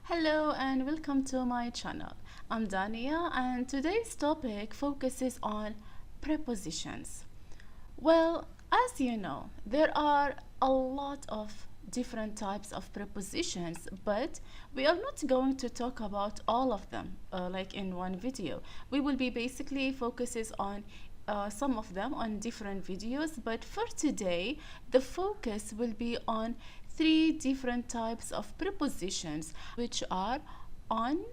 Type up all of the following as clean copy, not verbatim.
Hello and welcome to my channel. I'm Dania and today's topic focuses on prepositions. Well, as you know, there are a lot of different types of prepositions, but we are not going to talk about all of them like in one video. We will be basically focuses on some of them on different videos, but for today, the focus will be on three different types of prepositions, which are on,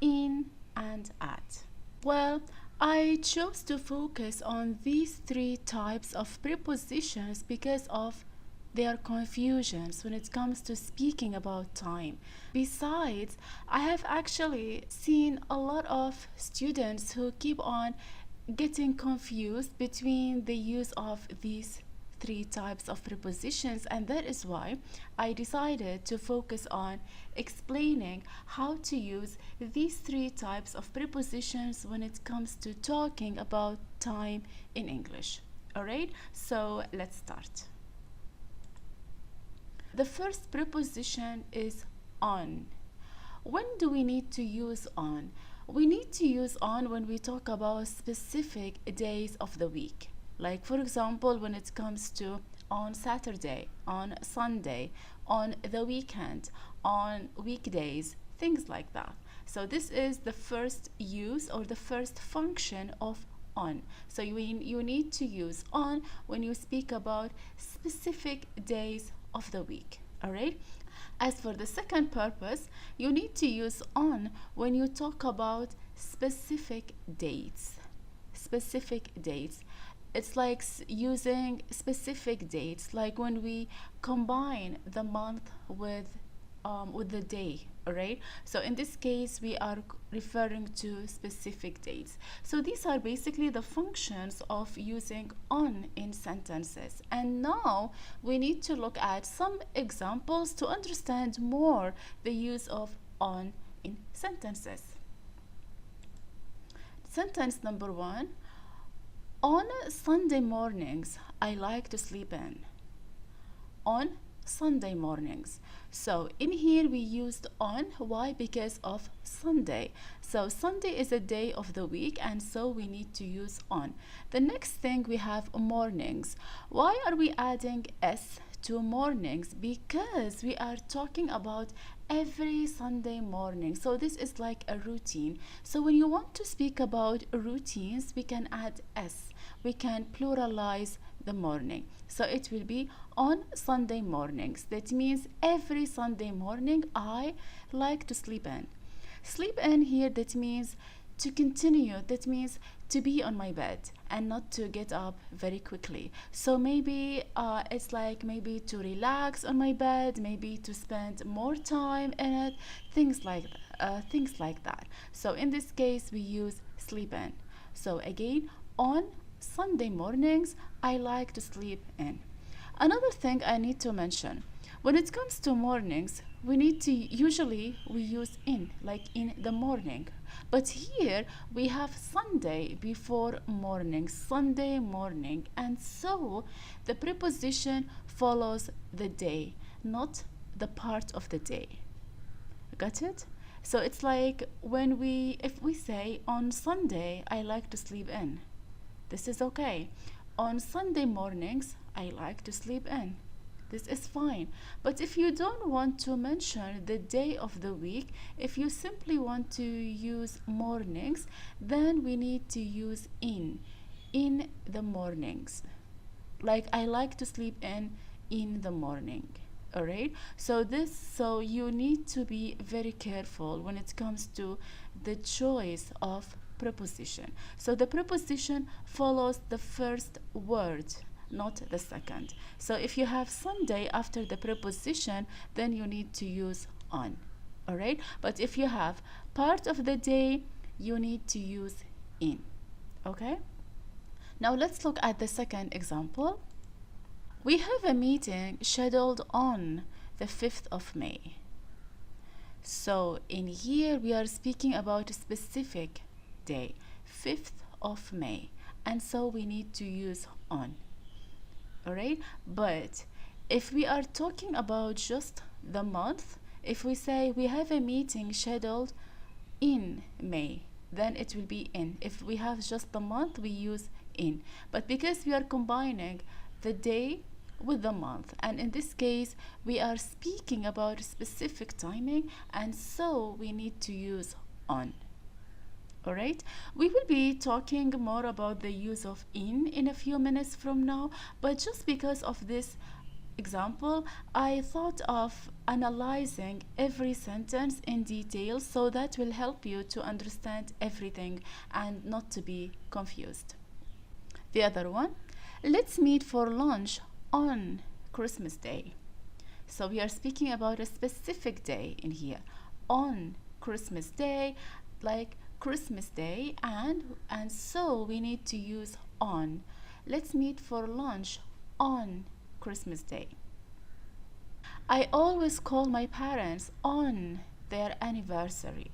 in, and at. Well, I chose to focus on these three types of prepositions because of their confusions when it comes to speaking about time. Besides, I have actually seen a lot of students who keep on getting confused between the use of these three types of prepositions, and that is why I decided to focus on explaining how to use these three types of prepositions when it comes to talking about time in English. Alright, so let's start. The first preposition is on. When do we need to use on? We need to use on when we talk about specific days of the week. Like, for example, when it comes to on Saturday, on Sunday, on the weekend, on weekdays, things like that. So this is the first use or the first function of on. So you need to use on when you speak about specific days of the week. All right. As for the second purpose, you need to use on when you talk about specific dates. Specific dates. It's like using specific dates, like when we combine the month with the day. Alright, so in this case we are referring to specific dates. So these are basically the functions of using on in sentences, and now we need to look at some examples to understand more the use of on in sentences. Sentence number 1: on Sunday mornings I like to sleep in. On Sunday mornings. So in here we used on. Why? Because of Sunday. So Sunday is a day of the week, and so we need to use on. The next thing we have mornings. Why are we adding s to mornings? Because we are talking about every Sunday morning. So this is like a routine. So when you want to speak about routines, we can add s. We can pluralize the morning. So it will be on Sunday mornings. That means every Sunday morning I like to sleep in. Sleep in here, that means to continue. That means to be on my bed and not to get up very quickly. So maybe it's like maybe to relax on my bed, maybe to spend more time in it, things like that. So in this case we use sleep in. So again, on Sunday mornings I like to sleep in. Another thing I need to mention, when it comes to mornings, we usually use in, like in the morning. But here we have Sunday before morning, Sunday morning, and so the preposition follows the day, not the part of the day. Got it? So it's like if we say on Sunday I like to sleep in, this is okay. On Sunday mornings I like to sleep in. This is fine. But if you don't want to mention the day of the week, if you simply want to use mornings, then we need to use in the mornings. Like I like to sleep in the morning. Alright? So you need to be very careful when it comes to the choice of preposition. So the preposition follows the first word, not the second. So if you have Sunday after the preposition, then you need to use on. All right, but if you have part of the day, you need to use in. Okay, now let's look at the second example. We have a meeting scheduled on the 5th of May. So in here we are speaking about a specific day, 5th of May, and so we need to use on. Alright, but if we are talking about just the month, If we say we have a meeting scheduled in May, then it will be in. If we have just the month, we use in. But because we are combining the day with the month, and in this case we are speaking about specific timing, and so we need to use on. Alright, we will be talking more about the use of in a few minutes from now, but just because of this example, I thought of analyzing every sentence in detail, so that will help you to understand everything and not to be confused. The other one, let's meet for lunch on Christmas Day. So we are speaking about a specific day in here. On Christmas Day, like Christmas Day, and so we need to use on. Let's meet for lunch on Christmas Day. I always call my parents on their anniversary.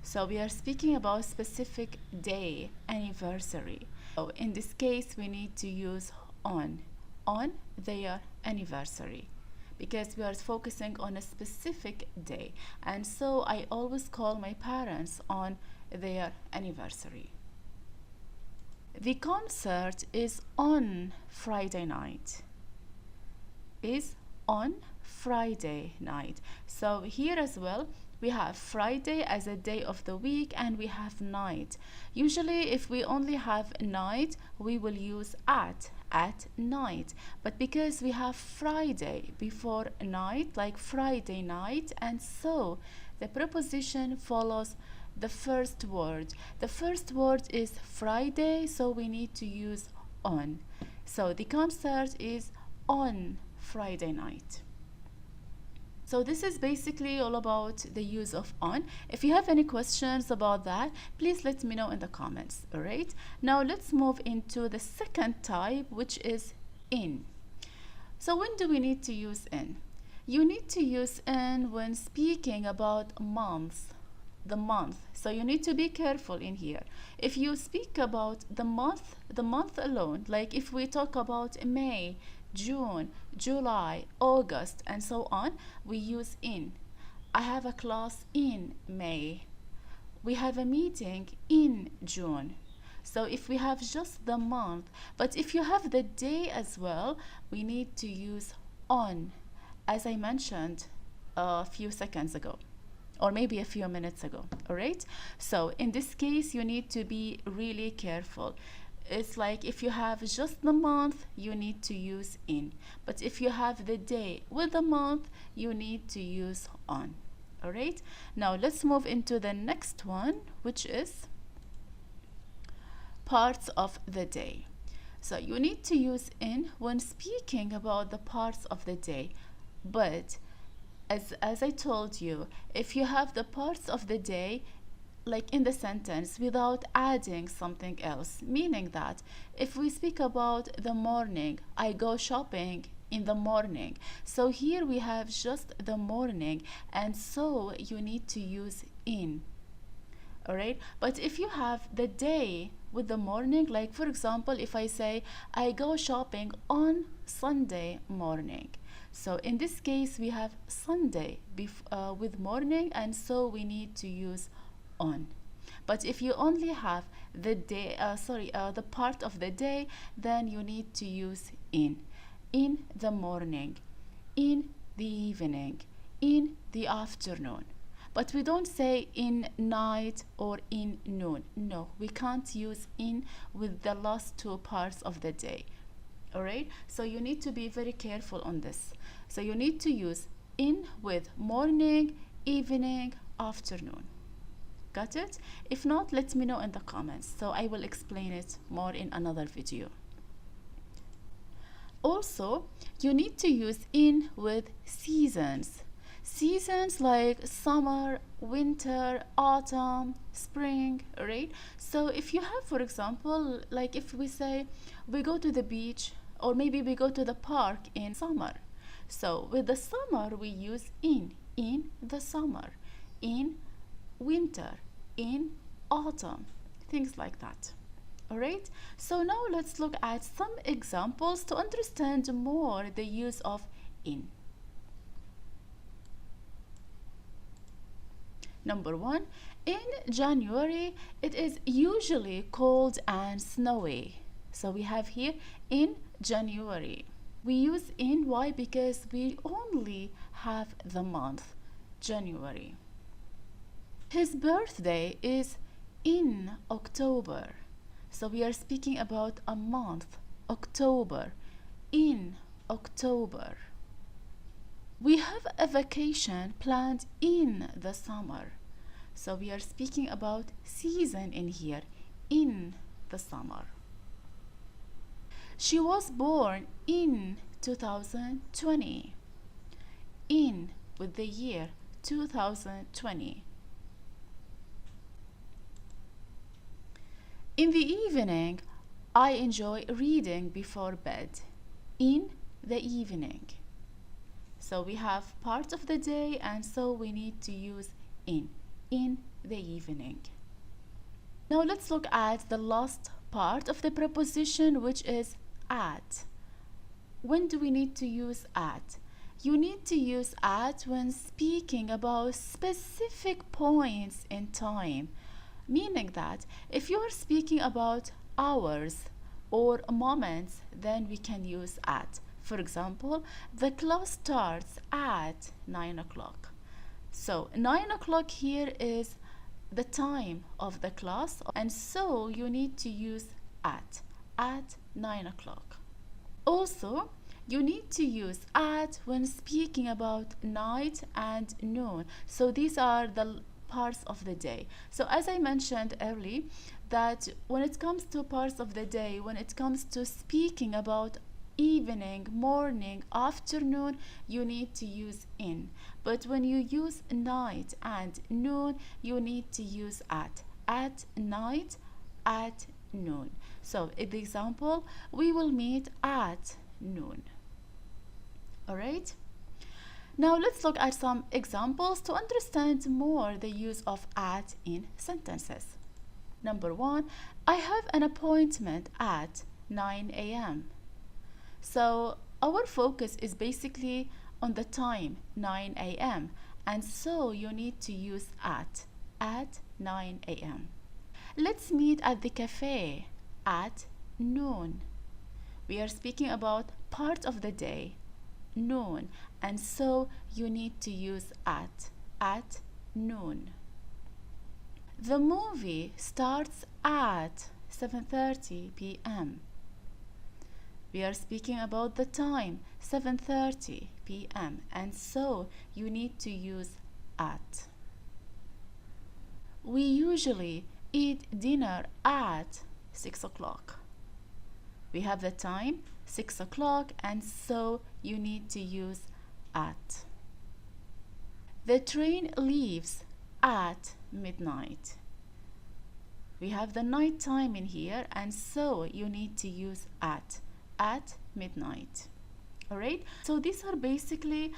So we are speaking about specific day, anniversary. So in this case we need to use on their anniversary, because we are focusing on a specific day, and so I always call my parents on their anniversary. The concert is on Friday night. Is on Friday night. So here as well, we have Friday as a day of the week, and we have night. Usually if we only have night, we will use at night, but because we have Friday before night, like Friday night, and so the preposition follows the first word. The first word is Friday, so we need to use on. So the concert is on Friday night. So this is basically all about the use of on. If you have any questions about that, please let me know in the comments. All right, now let's move into the second type, which is in. So when do we need to use in? You need to use in when speaking about months, the month. So you need to be careful in here. If you speak about the month alone, like if we talk about May, June, July, August, and so on, we use in. I have a class in May. We have a meeting in June. So if we have just the month, but if you have the day as well, we need to use on, as I mentioned a few seconds ago, or maybe a few minutes ago. All right, so in this case you need to be really careful. It's like if you have just the month, you need to use in, but if you have the day with the month, you need to use on. All right, now let's move into the next one, which is parts of the day. So you need to use in when speaking about the parts of the day, but as I told you, if you have the parts of the day like in the sentence without adding something else, meaning that if we speak about the morning, I go shopping in the morning, so here we have just the morning, and so you need to use in. All right, but if you have the day with the morning, like for example if I say I go shopping on Sunday morning, so in this case we have Sunday with morning, and so we need to use on. But if you only have the day, the part of the day, then you need to use in the morning, in the evening, in the afternoon. But we don't say in night or in noon. No, we can't use in with the last two parts of the day. All right, so you need to be very careful on this. So you need to use in with morning, evening, afternoon. Got it? If not, let me know in the comments, so I will explain it more in another video. Also, you need to use in with seasons. Seasons like summer, winter, autumn, spring, right? So if you have, for example, like if we say we go to the beach, or maybe we go to the park in summer, so with the summer we use in the summer, in winter, in autumn, things like that. All right, so now let's look at some examples to understand more the use of in. Number 1, in January it is usually cold and snowy. So we have here in January. We use in, why? Because we only have the month January. His birthday is in October. So we are speaking about a month, October, in October. We have a vacation planned in the summer. So we are speaking about season in here, in the summer. She was born in 2020. In with the year 2020. In the evening, I enjoy reading before bed. In the evening. So we have part of the day, and so we need to use in the evening. Now let's look at the last part of the preposition, which is at. When do we need to use at? You need to use at when speaking about specific points in time, meaning that if you are speaking about hours or moments, then we can use at. For example, the class starts at 9 o'clock. So 9 o'clock here is the time of the class, and so you need to use at 9 o'clock. Also, you need to use at when speaking about night and noon. So these are the parts of the day. So as I mentioned earlier, that when it comes to parts of the day, when it comes to speaking about evening, morning, afternoon, you need to use in. But when you use night and noon, you need to use at night, at noon. So in the example, we will meet at noon. Alright? Now let's look at some examples to understand more the use of at in sentences. Number 1, I have an appointment at 9 a.m. So our focus is basically on the time 9 a.m. and so you need to use at 9 a.m. Let's meet at the cafe at noon. We are speaking about part of the day, noon, and so you need to use at noon. The movie starts at 7:30 p.m. We are speaking about the time 7:30 p.m. and so you need to use at. We usually eat dinner at 6 o'clock. We have the time 6 o'clock and so you need to use at. The train leaves at midnight. We have the night time in here and so you need to use at midnight. Alright, so these are basically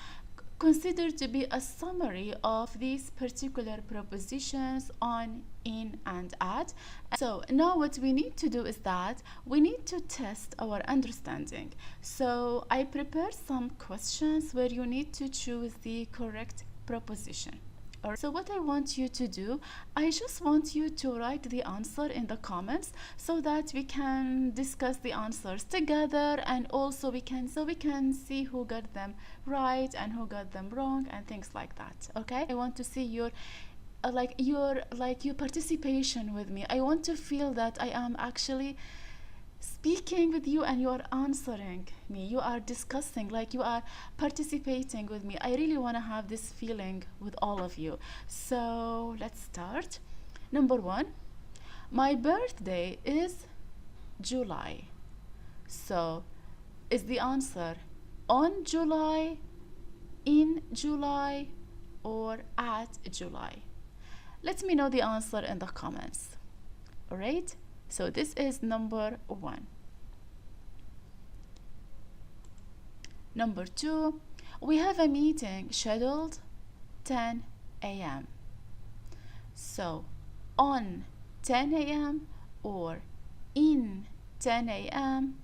considered to be a summary of these particular prepositions on, in, and at. So now what we need to do is that we need to test our understanding. So I prepared some questions where you need to choose the correct preposition. So what I want you to do, I just want you to write the answer in the comments so that we can discuss the answers together, and also we can see who got them right and who got them wrong and things like that. Okay, I want to see your participation with me. I want to feel that I am actually speaking with you and you are answering me, you are discussing, like you are participating with me. I really want to have this feeling with all of you. So let's start. Number 1, my birthday is July. So is the answer on July, in July, or at July? Let me know the answer in the comments. Alright, so this is number 1. Number 2, we have a meeting scheduled 10 a.m. So on 10 a.m. or in 10 a.m.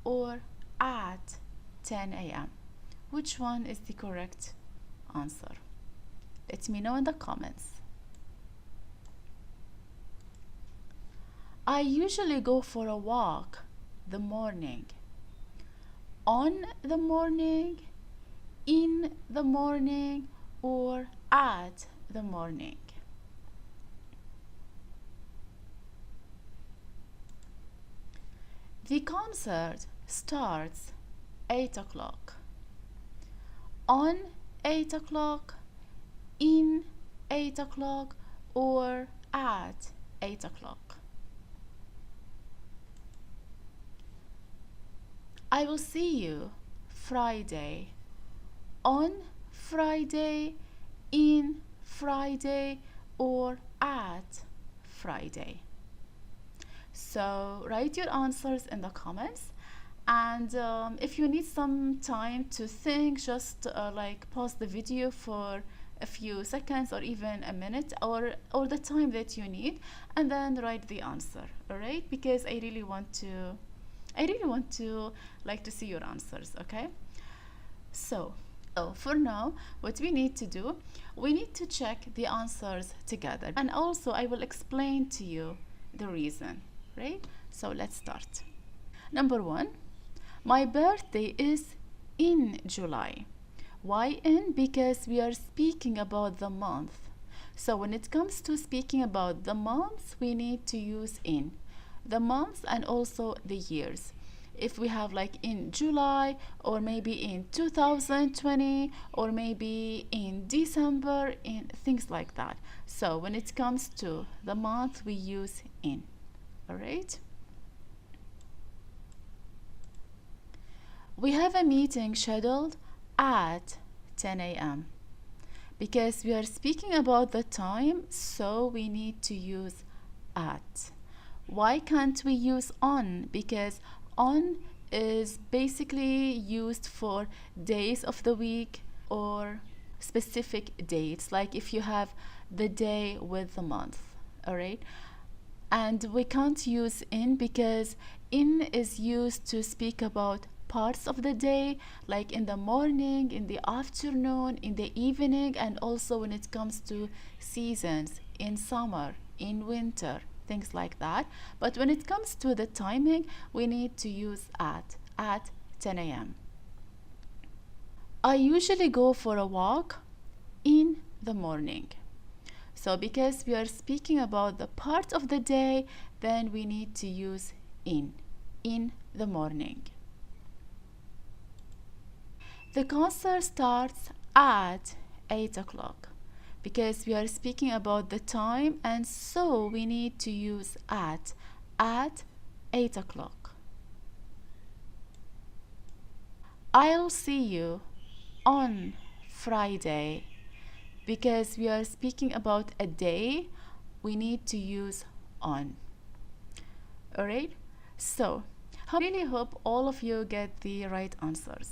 or at 10 a.m. Which one is the correct answer? Let me know in the comments. I usually go for a walk the morning. On the morning, in the morning, or at the morning. The concert starts 8 o'clock. On 8 o'clock, in 8 o'clock, or at 8 o'clock. I will see you Friday. On Friday, in Friday, or at Friday. So write your answers in the comments, and if you need some time to think, just like pause the video for a few seconds or even a minute, or the time that you need, and then write the answer. All right, because I really want to like to see your answers. Okay, so for now, what we need to do, we need to check the answers together, and also I will explain to you the reason. Right, so let's start. Number 1, my birthday is in July. Why in? Because we are speaking about the month. So when it comes to speaking about the months, we need to use in the months and also the years. If we have like in July, or maybe in 2020, or maybe in December, in things like that. So when it comes to the month, we use in. All right. We have a meeting scheduled at 10 a.m. because we are speaking about the time, so we need to use at. Why can't we use on? Because on is basically used for days of the week or specific dates, like if you have the day with the month. All right. And we can't use in because in is used to speak about parts of the day, like in the morning, in the afternoon, in the evening, and also when it comes to seasons, in summer, in winter, things like that. But when it comes to the timing, we need to use at 10 a.m. I usually go for a walk in the morning. So because we are speaking about the part of the day, then we need to use in the morning. The concert starts at 8 o'clock because we are speaking about the time, and so we need to use at 8 o'clock. I'll see you on Friday. Because we are speaking about a day, we need to use on. All right, so I really hope all of you get the right answers.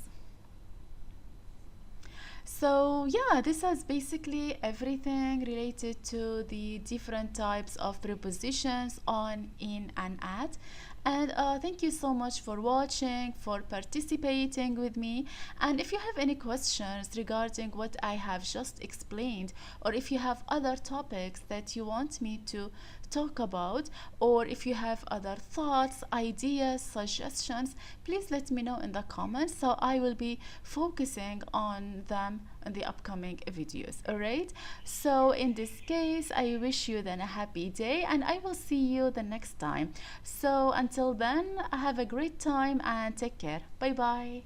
So yeah, this is basically everything related to the different types of prepositions on, in, and at. And thank you so much for watching, for participating with me. And if you have any questions regarding what I have just explained, or if you have other topics that you want me to talk about, or if you have other thoughts, ideas, suggestions, please let me know in the comments, so I will be focusing on them in the upcoming videos. All right, so in this case, I wish you then a happy day, and I will see you the next time. So until then, have a great time and take care. Bye bye.